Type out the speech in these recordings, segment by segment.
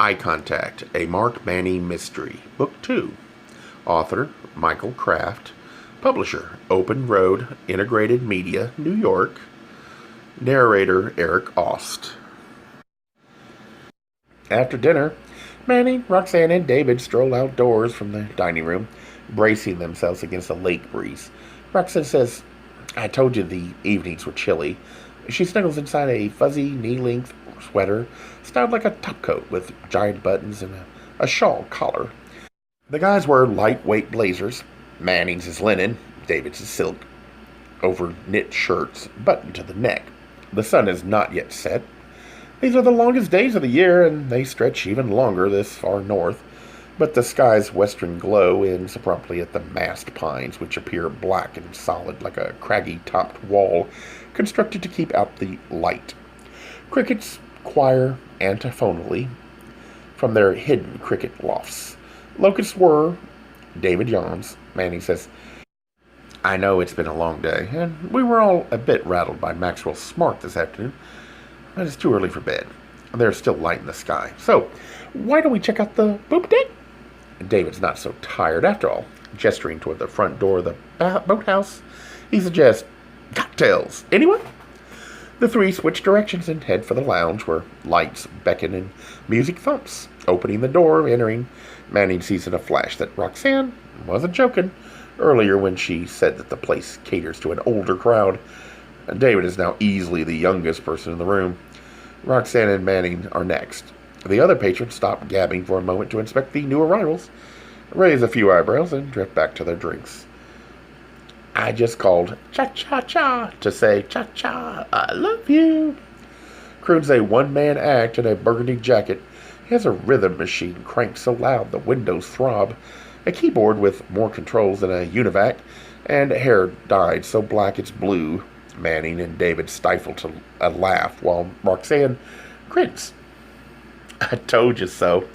Eye Contact, a Mark Manning Mystery, Book 2. Author, Michael Kraft. Publisher, Open Road Integrated Media, New York. Narrator, Eric Ost. After dinner, Manning, Roxanne, and David stroll outdoors from the dining room, bracing themselves against a lake breeze. Roxanne says, "I told you the evenings were chilly." She snuggles inside a fuzzy, knee-length sweater, styled like a topcoat with giant buttons and a shawl collar. The guys wear lightweight blazers. Manning's is linen, David's is silk, over knit shirts buttoned to the neck. The sun is not yet set. These are the longest days of the year, and they stretch even longer this far north. But the sky's western glow ends abruptly at the massed pines, which appear black and solid like a craggy-topped wall constructed to keep out the light. Crickets choir antiphonally from their hidden cricket lofts. Locusts whir. David yawns. Manning says, "I know it's been a long day, and we were all a bit rattled by Maxwell's smart this afternoon, but it's too early for bed. There's still light in the sky. So, why don't we check out the boat deck?" David's not so tired after all. Gesturing toward the front door of the boathouse, he suggests, "Cocktails, anyone?" The three switch directions and head for the lounge, where lights beckon and music thumps. Opening the door, entering, Manning sees in a flash that Roxanne wasn't joking earlier when she said that the place caters to an older crowd. David is now easily the youngest person in the room. Roxanne and Manning are next. The other patrons stop gabbing for a moment to inspect the new arrivals, raise a few eyebrows, and drift back to their drinks. "I just called cha-cha-cha to say cha-cha, I love you," croons a one-man act in a burgundy jacket. He has a rhythm machine cranked so loud the windows throb, a keyboard with more controls than a UNIVAC, and hair dyed so black it's blue. Manning and David stifle to a laugh while Roxanne grins. "I told you so."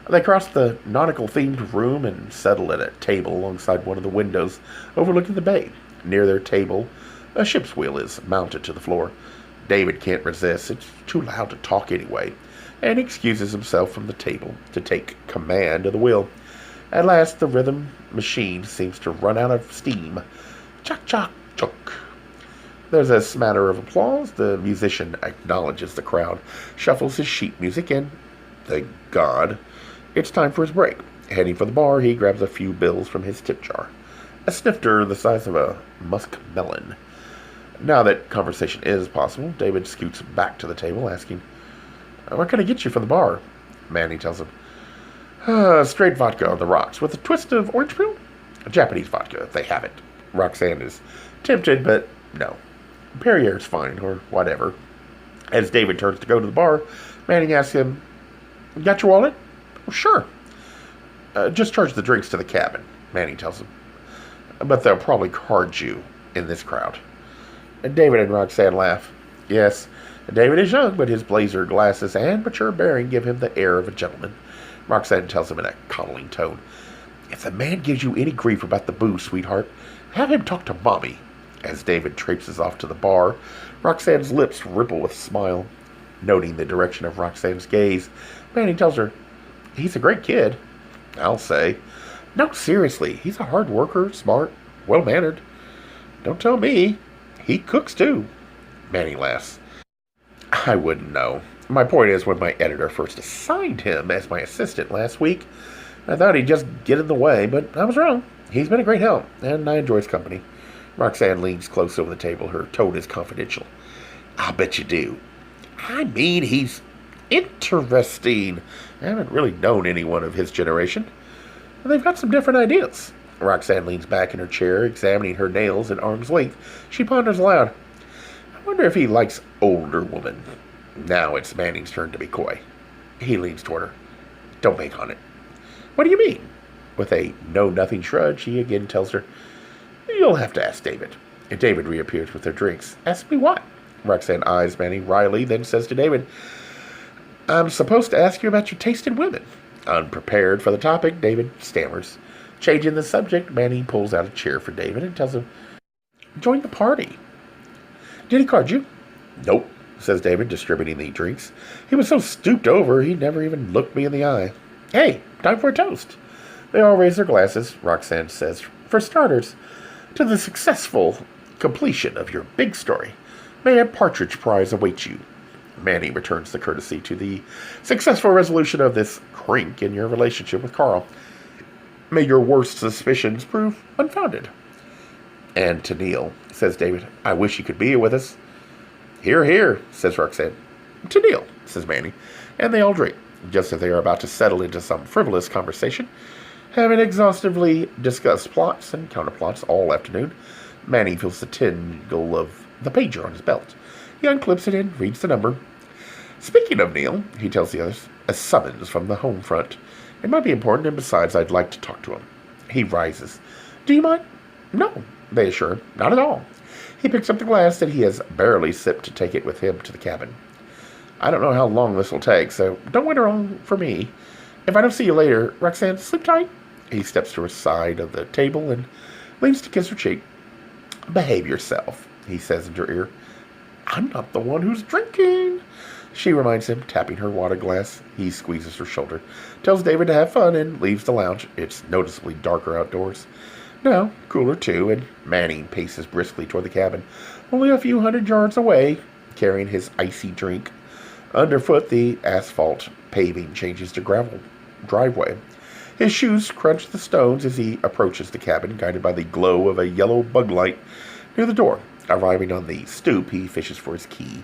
They cross the nautical-themed room and settle at a table alongside one of the windows overlooking the bay. Near their table, a ship's wheel is mounted to the floor. David can't resist. It's too loud to talk anyway, and excuses himself from the table to take command of the wheel. At last, the rhythm machine seems to run out of steam. Chock-chock-chock. There's a smatter of applause. The musician acknowledges the crowd, shuffles his sheet music, and, thank God, it's time for his break. Heading for the bar, he grabs a few bills from his tip jar. A snifter the size of a muskmelon. Now that conversation is possible, David scoots back to the table, asking, "What can I get you from the bar?" Manning tells him, "Straight vodka on the rocks with a twist of orange peel. Japanese vodka, if they have it." Roxanne is tempted, but no. Perrier's fine, or whatever. As David turns to go to the bar, Manning asks him, "Got your wallet?" "Well, sure." Just charge the drinks to the cabin," Manning tells him. "But they'll probably card you in this crowd." David and Roxanne laugh. Yes, David is young, but his blazer, glasses, and mature bearing give him the air of a gentleman. Roxanne tells him in a coddling tone, "If the man gives you any grief about the booze, sweetheart, have him talk to Mommy." As David traipses off to the bar, Roxanne's lips ripple with a smile. Noting the direction of Roxanne's gaze, Manning tells her, "He's a great kid, I'll say." "No, seriously, he's a hard worker, smart, well-mannered." "Don't tell me. He cooks, too." Manning laughs. "I wouldn't know. My point is, when my editor first assigned him as my assistant last week, I thought he'd just get in the way, but I was wrong. He's been a great help, and I enjoy his company." Roxanne leans close over the table. Her tone is confidential. "I'll bet you do." "I mean, he's interesting. I haven't really known anyone of his generation. They've got some different ideas." Roxanne leans back in her chair, examining her nails at arm's length. She ponders aloud. "I wonder if he likes older women." Now it's Manning's turn to be coy. He leans toward her. "Don't bank on it." "What do you mean?" With a know-nothing shrug, she again tells her, "You'll have to ask David." David reappears with their drinks. "Ask me what?" Roxanne eyes Manning wryly, then says to David, "I'm supposed to ask you about your taste in women." Unprepared for the topic, David stammers. Changing the subject, Manning pulls out a chair for David and tells him, "Join the party." "Did he card you?" "Nope. says David, distributing the drinks. He was so stooped over, he never even looked me in the eye. Hey, time for a toast. They all raise their glasses, Roxanne says. For starters, to the successful completion of your big story. May a partridge prize await you. Manny returns the courtesy to the successful resolution of this crink in your relationship with Carl. May your worst suspicions prove unfounded. And to Neil, says David, I wish he could be here with us. Hear, hear, says Roxanne. To Neil, says Manny, and they all drink, just as they are about to settle into some frivolous conversation. Having exhaustively discussed plots and counterplots all afternoon, Manny feels the tingle of the pager on his belt. He unclips it and reads the number. Speaking of Neil, he tells the others, a summons from the home front. It might be important, and besides, I'd like to talk to him. He rises. Do you mind? No, they assure him. Not at all. He picks up the glass that he has barely sipped to take it with him to the cabin. I don't know how long this will take, so don't wait around for me. If I don't see you later, Roxanne, sleep tight. He steps to her side of the table and leans to kiss her cheek. Behave yourself, he says into her ear. I'm not the one who's drinking, she reminds him, tapping her water glass. He squeezes her shoulder, tells David to have fun, and leaves the lounge. It's noticeably darker outdoors. Now, cooler too, and Manning paces briskly toward the cabin, only a few hundred yards away, carrying his icy drink. Underfoot, the asphalt paving changes to gravel driveway. His shoes crunch the stones as he approaches the cabin, guided by the glow of a yellow bug light near the door. Arriving on the stoop, he fishes for his key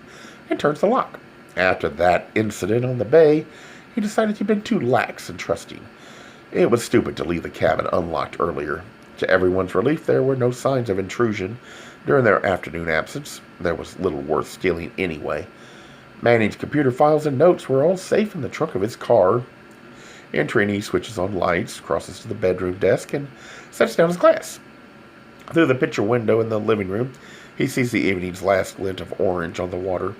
and turns the lock. After that incident on the bay, he decided he'd been too lax and trusting. It was stupid to leave the cabin unlocked earlier. To everyone's relief, there were no signs of intrusion during their afternoon absence. There was little worth stealing anyway. Manning's computer files and notes were all safe in the trunk of his car. Entering, he switches on lights, crosses to the bedroom desk, and sets down his glass. Through the picture window in the living room, he sees the evening's last glint of orange on the water.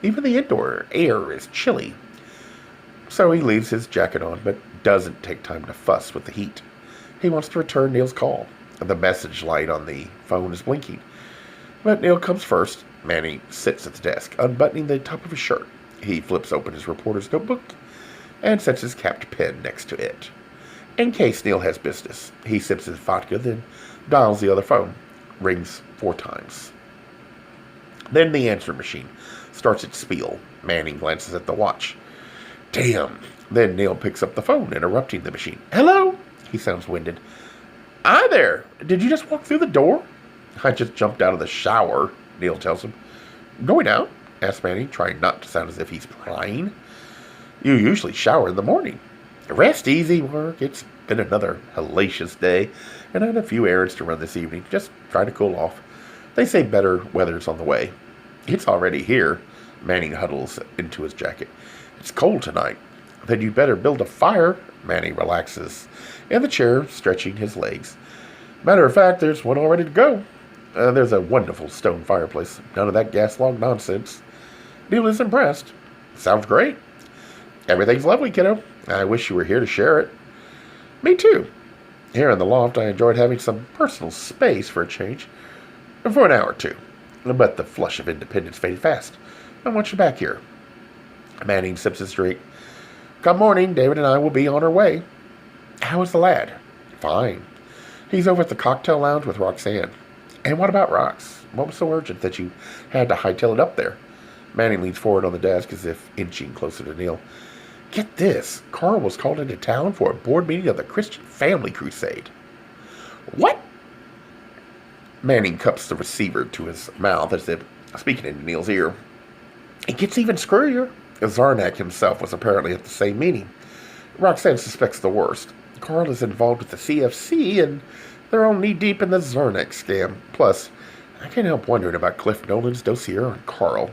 Even the indoor air is chilly. So he leaves his jacket on, but doesn't take time to fuss with the heat. He wants to return Neil's call. The message light on the phone is blinking. But Neil comes first. Manny sits at the desk, unbuttoning the top of his shirt. He flips open his reporter's notebook and sets his capped pen next to it. In case Neil has business, he sips his vodka, then dials the other phone. Rings 4 times. Then the answer machine starts its spiel. Manning glances at the watch. Damn. Then Neil picks up the phone, interrupting the machine. Hello? He sounds winded. Hi there. Did you just walk through the door? I just jumped out of the shower, Neil tells him. Going out? Asks Manning, trying not to sound as if he's prying. You usually shower in the morning. Rest easy, work. It's been another hellacious day, and I had a few errands to run this evening. Just trying to cool off. They say better weather's on the way. It's already here. Manning huddles into his jacket. It's cold tonight. Then you'd better build a fire. Manning relaxes in the chair, stretching his legs. Matter of fact, there's one all ready to go. There's a wonderful stone fireplace. None of that gas log nonsense. Neil is impressed. Sounds great. Everything's lovely, kiddo. I wish you were here to share it. Me too. Here in the loft, I enjoyed having some personal space for a change. For an hour or two. But the flush of independence faded fast. I want you back here. Manning sips his drink. Come morning, David and I will be on our way. How is the lad? Fine. He's over at the cocktail lounge with Roxanne. And what about Rox? What was so urgent that you had to hightail it up there? Manning leans forward on the desk as if inching closer to Neil. Get this. Carl was called into town for a board meeting of the Christian Family Crusade. What? Manning cups the receiver to his mouth as if speaking into Neil's ear. It gets even screwier. Zarnick himself was apparently at the same meeting. Roxanne suspects the worst. Carl is involved with the CFC, and they're all knee-deep in the Zarnick scam. Plus, I can't help wondering about Cliff Nolan's dossier on Carl.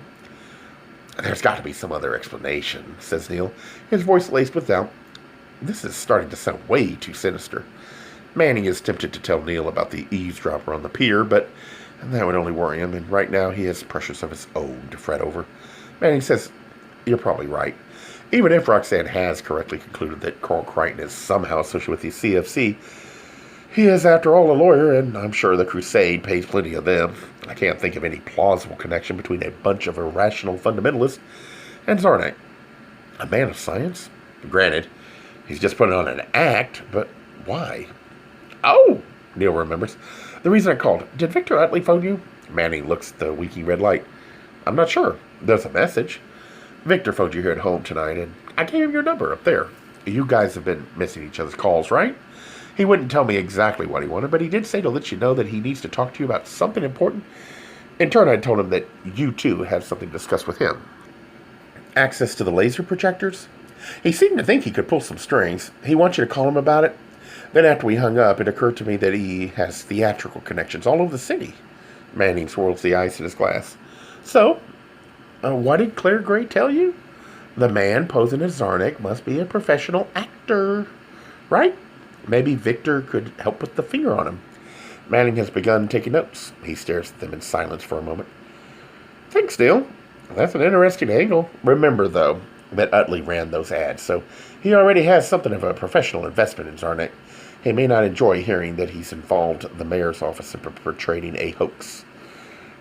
There's got to be some other explanation, says Neil, his voice laced with doubt. This is starting to sound way too sinister. Manning is tempted to tell Neil about the eavesdropper on the pier, but that would only worry him, and right now he has pressures of his own to fret over. Manning says, you're probably right. Even if Roxanne has correctly concluded that Carl Crichton is somehow associated with the CFC, he is, after all, a lawyer, and I'm sure the Crusade pays plenty of them. I can't think of any plausible connection between a bunch of irrational fundamentalists and Zarnick. A man of science? Granted, he's just putting on an act, but why? Oh, Neil remembers. The reason I called. Did Victor Utley phone you? Manning looks at the winking red light. I'm not sure. There's a message. Victor phoned you here at home tonight, and I gave him your number up there. You guys have been missing each other's calls, right? He wouldn't tell me exactly what he wanted, but he did say to let you know that he needs to talk to you about something important. In turn, I told him that you, too, have something to discuss with him. Access to the laser projectors? He seemed to think he could pull some strings. He wants you to call him about it. Then after we hung up, it occurred to me that he has theatrical connections all over the city. Manning swirls the ice in his glass. So, what did Claire Gray tell you? The man posing as Zarnick must be a professional actor, right? Maybe Victor could help put the finger on him. Manning has begun taking notes. He stares at them in silence for a moment. Thanks, Neil. That's an interesting angle. Remember, though, that Utley ran those ads, so he already has something of a professional investment in Zarnick. He may not enjoy hearing that he's involved the mayor's office in perpetrating a hoax.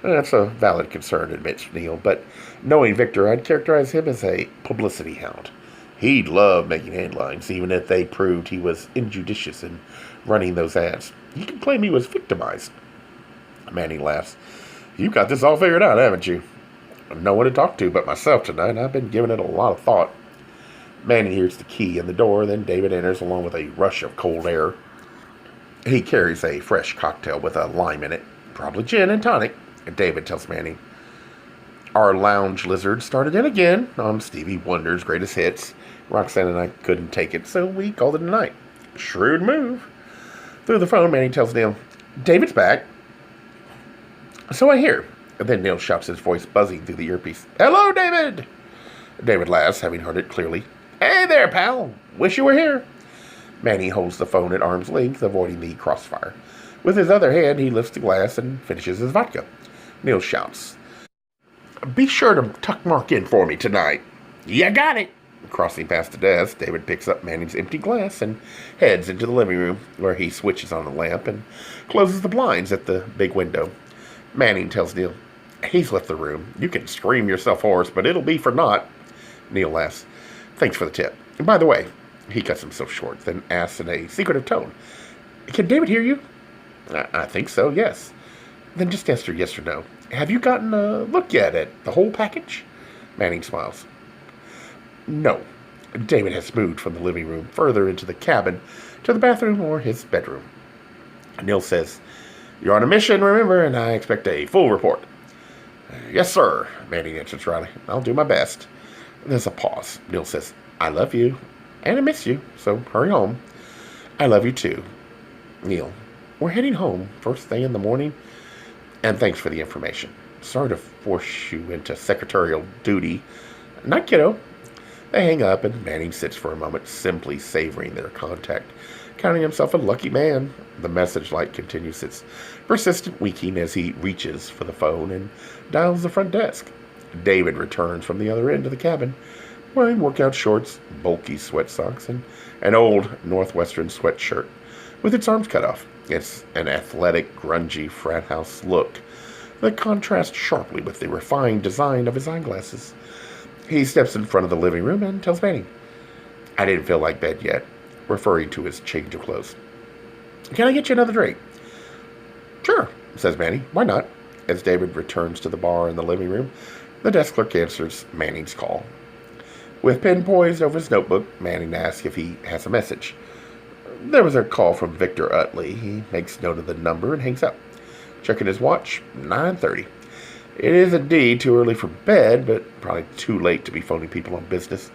That's a valid concern, admits Neil, but knowing Victor, I'd characterize him as a publicity hound. He'd love making headlines, even if they proved he was injudicious in running those ads. He could claim he was victimized. Manning laughs. You've got this all figured out, haven't you? No one to talk to but myself tonight. I've been giving it a lot of thought. Manning hears the key in the door, then David enters along with a rush of cold air. He carries a fresh cocktail with a lime in it, probably gin and tonic. David tells Manning, our lounge lizard started in again on Stevie Wonder's greatest hits. Roxanne and I couldn't take it, so we called it a night. Shrewd move. Through the phone, Manning tells Neil, David's back. So I hear. And then Neil shouts, his voice buzzing through the earpiece. Hello, David! David laughs, having heard it clearly. Hey there, pal. Wish you were here. Manning holds the phone at arm's length, avoiding the crossfire. With his other hand, he lifts the glass and finishes his vodka. Neil shouts, be sure to tuck Mark in for me tonight. You got it. Crossing past the desk, David picks up Manning's empty glass and heads into the living room, where he switches on the lamp and closes the blinds at the big window. Manning tells Neil, he's left the room. You can scream yourself hoarse, but it'll be for naught. Neil laughs. Thanks for the tip. And by the way, he cuts himself short, then asks in a secretive tone, can David hear you? I think so, yes. Then just answer yes or no. Have you gotten a look yet at the whole package? Manning smiles. No. David has moved from the living room further into the cabin to the bathroom or his bedroom. Neil says, you're on a mission, remember, and I expect a full report. Yes, sir, Manning answers dryly. I'll do my best. There's a pause. Neil says, I love you, and I miss you, so hurry home. I love you too. Neil, we're heading home first thing in the morning, and thanks for the information. Sorry to force you into secretarial duty. Not kiddo. They hang up, and Manning sits for a moment, simply savoring their contact, counting himself a lucky man. The message light continues its persistent winking as he reaches for the phone and dials the front desk. David returns from the other end of the cabin, wearing workout shorts, bulky sweat socks, and an old Northwestern sweatshirt with its arms cut off. It's an athletic, grungy frat house look that contrasts sharply with the refined design of his eyeglasses. He steps in front of the living room and tells Manning, I didn't feel like bed yet, referring to his change of clothes. Can I get you another drink? Sure, says Manning. Why not? As David returns to the bar in the living room, the desk clerk answers Manning's call. With pen poised over his notebook, Manning asks if he has a message. There was a call from Victor Utley. He makes note of the number and hangs up. Checking his watch, 9:30. It is indeed too early for bed, but probably too late to be phoning people on business.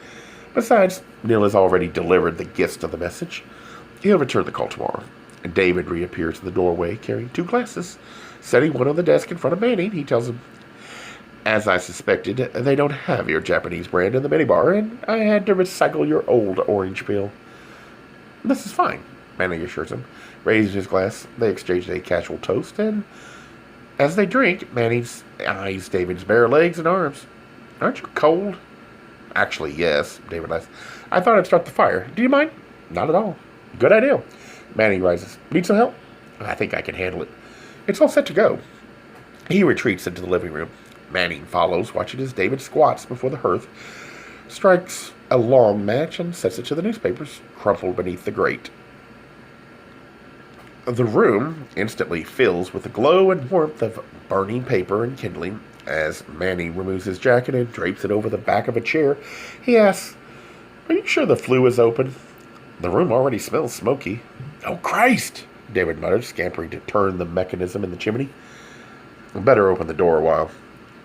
Besides, Neil has already delivered the gist of the message. He'll return the call tomorrow. David reappears in the doorway carrying 2 glasses. Setting one on the desk in front of Manning, he tells him, as I suspected, they don't have your Japanese brand in the minibar, and I had to recycle your old orange peel. This is fine, Manning assures him. Raising his glass, they exchange a casual toast, and as they drink, Manning eyes David's bare legs and arms. Aren't you cold? Actually, yes, David laughs. I thought I'd start the fire. Do you mind? Not at all. Good idea. Manning rises. Need some help? I think I can handle it. It's all set to go. He retreats into the living room. Manning follows, watching as David squats before the hearth, strikes a long match, and sets it to the newspapers crumpled beneath the grate. The room instantly fills with the glow and warmth of burning paper and kindling. As Manning removes his jacket and drapes it over the back of a chair, he asks, "Are you sure the flue is open? The room already smells smoky." "Oh, Christ!" David muttered, scampering to turn the mechanism in the chimney. "Better open the door a while."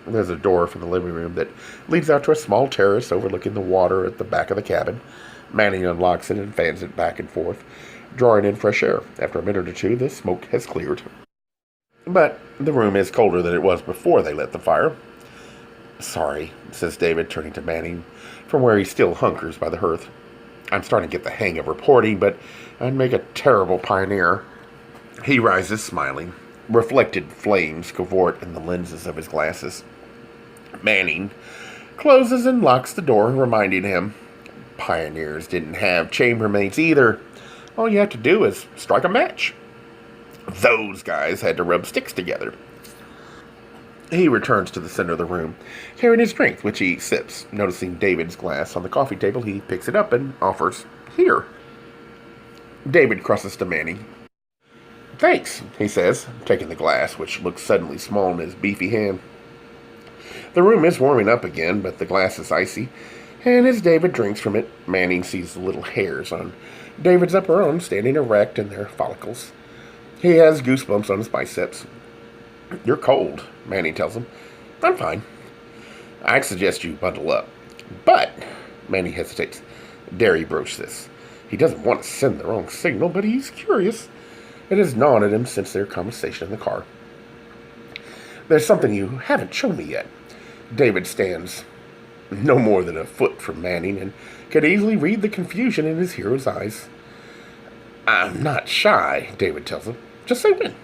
There's a door from the living room that leads out to a small terrace overlooking the water at the back of the cabin. Manning unlocks it and fans it back and forth, drawing in fresh air. After a minute or two, the smoke has cleared. But the room is colder than it was before they lit the fire. "Sorry," says David, turning to Manning from where he still hunkers by the hearth. "I'm starting to get the hang of reporting, but I'd make a terrible pioneer." He rises, smiling. Reflected flames cavort in the lenses of his glasses. Manning closes and locks the door, reminding him, "Pioneers didn't have chambermaids either. All you have to do is strike a match. Those guys had to rub sticks together." He returns to the center of the room, carrying his drink, which he sips. Noticing David's glass on the coffee table, he picks it up and offers, "Here." David crosses to Manning. "Thanks," he says, taking the glass, which looks suddenly small in his beefy hand. The room is warming up again, but the glass is icy, and as David drinks from it, Manning sees the little hairs on David's upper arm standing erect in their follicles. He has goosebumps on his biceps. "You're cold," Manning tells him. "I'm fine." "I'd suggest you bundle up." "But," Manning hesitates, dare he broach this? He doesn't want to send the wrong signal, but he's curious. It has gnawed at him since their conversation in the car. "There's something you haven't shown me yet." David stands no more than a foot from Manning and could easily read the confusion in his hero's eyes. "I'm not shy," David tells him. "Just say when."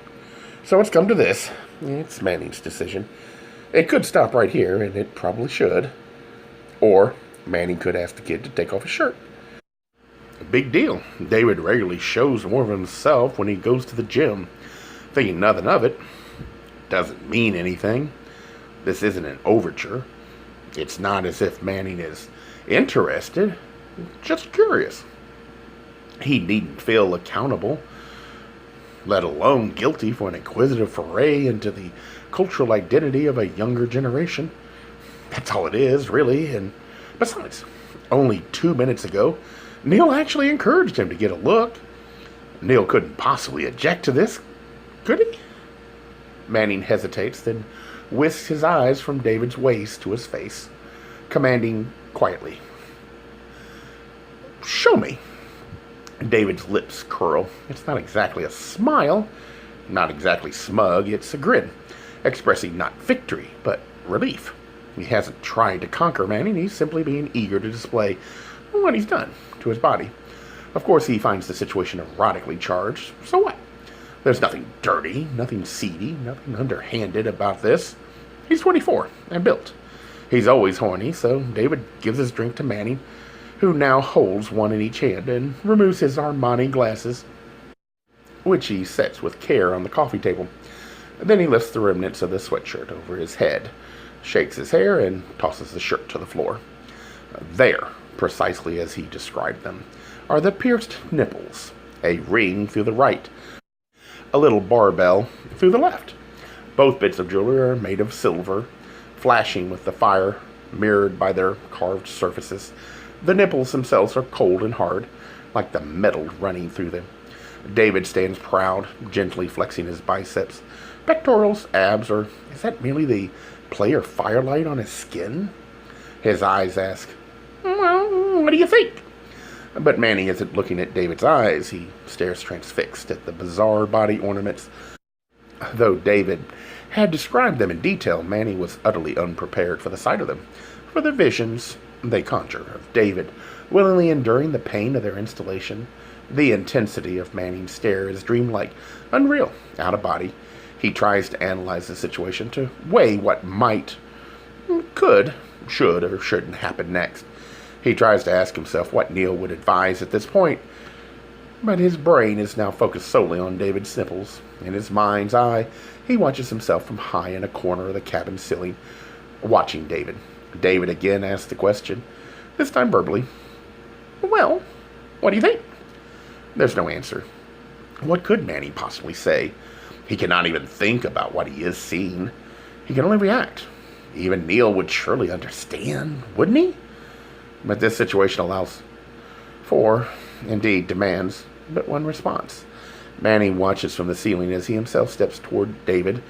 "So it's come to this." It's Manning's decision. It could stop right here, and it probably should. Or Manning could ask the kid to take off his shirt. A big deal. David regularly shows more of himself when he goes to the gym. Thinking nothing of it. Doesn't mean anything. This isn't an overture. It's not as if Manning is interested. Just curious. He needn't feel accountable, let alone guilty, for an inquisitive foray into the cultural identity of a younger generation. That's all it is, really. And besides, only 2 minutes ago, Neil actually encouraged him to get a look. Neil couldn't possibly object to this, could he? Manning hesitates, then whisks his eyes from David's waist to his face, commanding quietly, "Show me." David's lips curl. It's not exactly a smile, not exactly smug. It's a grin, expressing not victory, but relief. He hasn't tried to conquer Manning. He's simply being eager to display what he's done to his body. Of course, he finds the situation erotically charged. So what? There's nothing dirty, nothing seedy, nothing underhanded about this. He's 24 and built. He's always horny, so David gives his drink to Manning, who now holds one in each hand, and removes his Armani glasses, which he sets with care on the coffee table. Then he lifts the remnants of the sweatshirt over his head, shakes his hair, and tosses the shirt to the floor. There, precisely as he described them, are the pierced nipples, a ring through the right, a little barbell through the left. Both bits of jewelry are made of silver, flashing with the fire mirrored by their carved surfaces. The nipples themselves are cold and hard, like the metal running through them. David stands proud, gently flexing his biceps, pectorals, abs, or is that merely the play or firelight on his skin? His eyes ask, "Well, what do you think?" But Manning isn't looking at David's eyes. He stares transfixed at the bizarre body ornaments. Though David had described them in detail, Manning was utterly unprepared for the sight of them, for the visions they conjure of David willingly enduring the pain of their installation. The intensity of Manning's stare is dreamlike, unreal, out of body. He tries to analyze the situation, to weigh what might, could, should, or shouldn't happen next. He tries to ask himself what Neil would advise at this point. But his brain is now focused solely on David's nipples. In his mind's eye, he watches himself from high in a corner of the cabin ceiling, watching David. David again asks the question, this time verbally. Well, what do you think? There's no answer. What could Manny possibly say? He cannot even think about what he is seeing. He can only react. Even Neil would surely understand, wouldn't he? But this situation allows for, indeed demands, but one response. Manny watches from the ceiling as he himself steps toward David,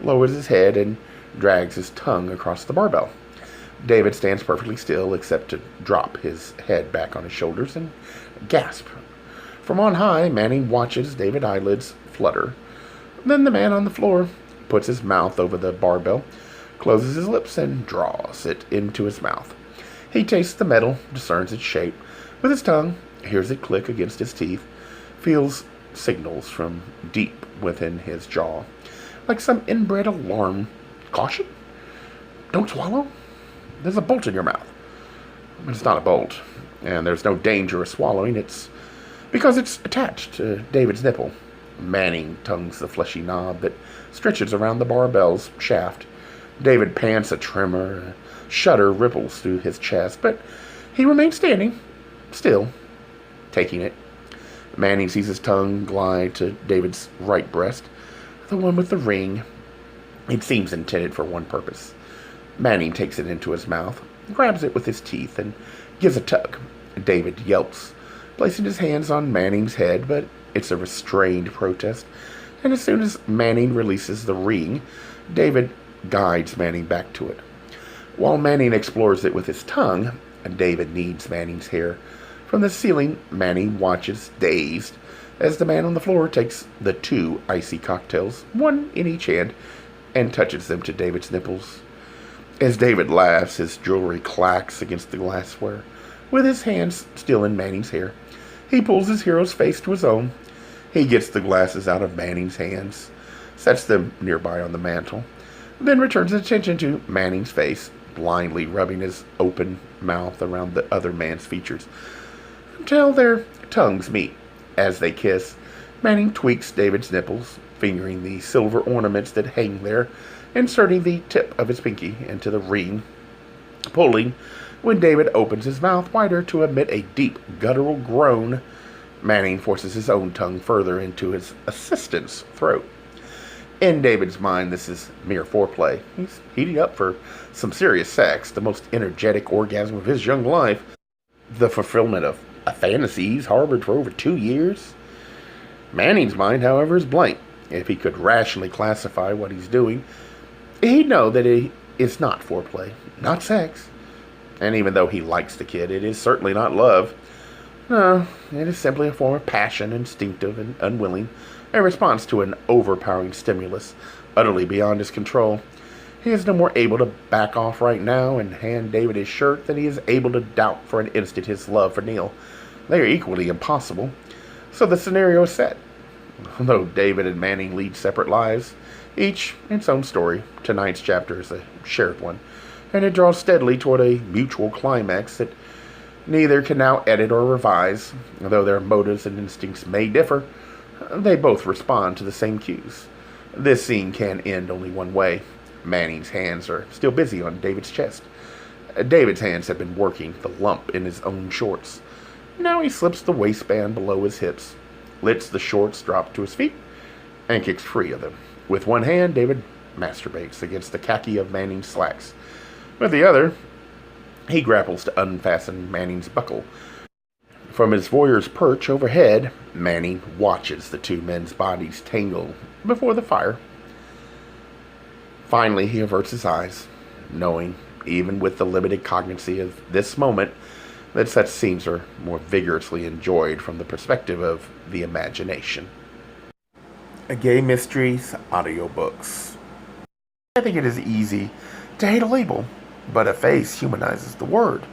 lowers his head, and drags his tongue across the barbell. David stands perfectly still except to drop his head back on his shoulders and gasp. From on high, Manny watches David's eyelids flutter. Then the man on the floor puts his mouth over the barbell, closes his lips, and draws it into his mouth. He tastes the metal, discerns its shape with his tongue, hears it click against his teeth, feels signals from deep within his jaw, like some inbred alarm. Caution? Don't swallow? There's a bolt in your mouth. But it's not a bolt, and there's no danger of swallowing. It's because it's attached to David's nipple. Manning tongues the fleshy knob that stretches around the barbell's shaft. David pants a tremor. A shudder ripples through his chest, but he remains standing, still, taking it. Manning sees his tongue glide to David's right breast, the one with the ring. It seems intended for one purpose. Manning takes it into his mouth, grabs it with his teeth, and gives a tug. David yelps, placing his hands on Manning's head, but it's a restrained protest, and as soon as Manning releases the ring, David guides Manning back to it. While Manning explores it with his tongue, David kneads Manning's hair. From the ceiling, Manning watches, dazed, as the man on the floor takes the two icy cocktails, one in each hand, and touches them to David's nipples. As David laughs, his jewelry clacks against the glassware. With his hands still in Manning's hair, he pulls his hero's face to his own. He gets the glasses out of Manning's hands, sets them nearby on the mantel, then returns his attention to Manning's face, blindly rubbing his open mouth around the other man's features, until their tongues meet. As they kiss, Manning tweaks David's nipples, fingering the silver ornaments that hang there, inserting the tip of his pinky into the ring, pulling when David opens his mouth wider to emit a deep, guttural groan. Manning forces his own tongue further into his assistant's throat. In David's mind, this is mere foreplay. He's heating up for some serious sex, the most energetic orgasm of his young life, the fulfillment of a fantasy he's harbored for over 2 years. Manning's mind, however, is blank. If he could rationally classify what he's doing, he'd know that it is not foreplay, not sex. And even though he likes the kid, it is certainly not love. No, it is simply a form of passion, instinctive and unwilling, a response to an overpowering stimulus, utterly beyond his control. He is no more able to back off right now and hand David his shirt than he is able to doubt for an instant his love for Neil. They are equally impossible. So the scenario is set. Although David and Manning lead separate lives, each its own story, tonight's chapter is a shared one, and it draws steadily toward a mutual climax that neither can now edit or revise. Though their motives and instincts may differ, they both respond to the same cues. This scene can end only one way. Manning's hands are still busy on David's chest. David's hands have been working the lump in his own shorts. Now he slips the waistband below his hips, lets the shorts drop to his feet, and kicks free of them. With one hand, David masturbates against the khaki of Manning's slacks. With the other, he grapples to unfasten Manning's buckle. From his voyeur's perch overhead, Manning watches the two men's bodies tangle before the fire. Finally, he averts his eyes, knowing, even with the limited cognizance of this moment, that such scenes are more vigorously enjoyed from the perspective of the imagination. Gay Mysteries audiobooks. I think it is easy to hate a label, but a face humanizes the word.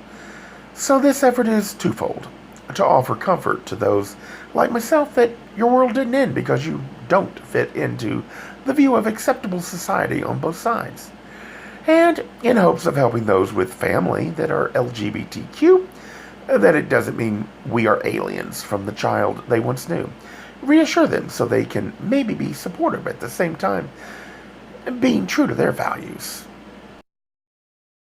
So this effort is twofold: to offer comfort to those like myself that your world didn't end because you don't fit into the view of acceptable society on both sides, and in hopes of helping those with family that are LGBTQ, that it doesn't mean we are aliens from the child they once knew. Reassure them so they can maybe be supportive at the same time, being true to their values.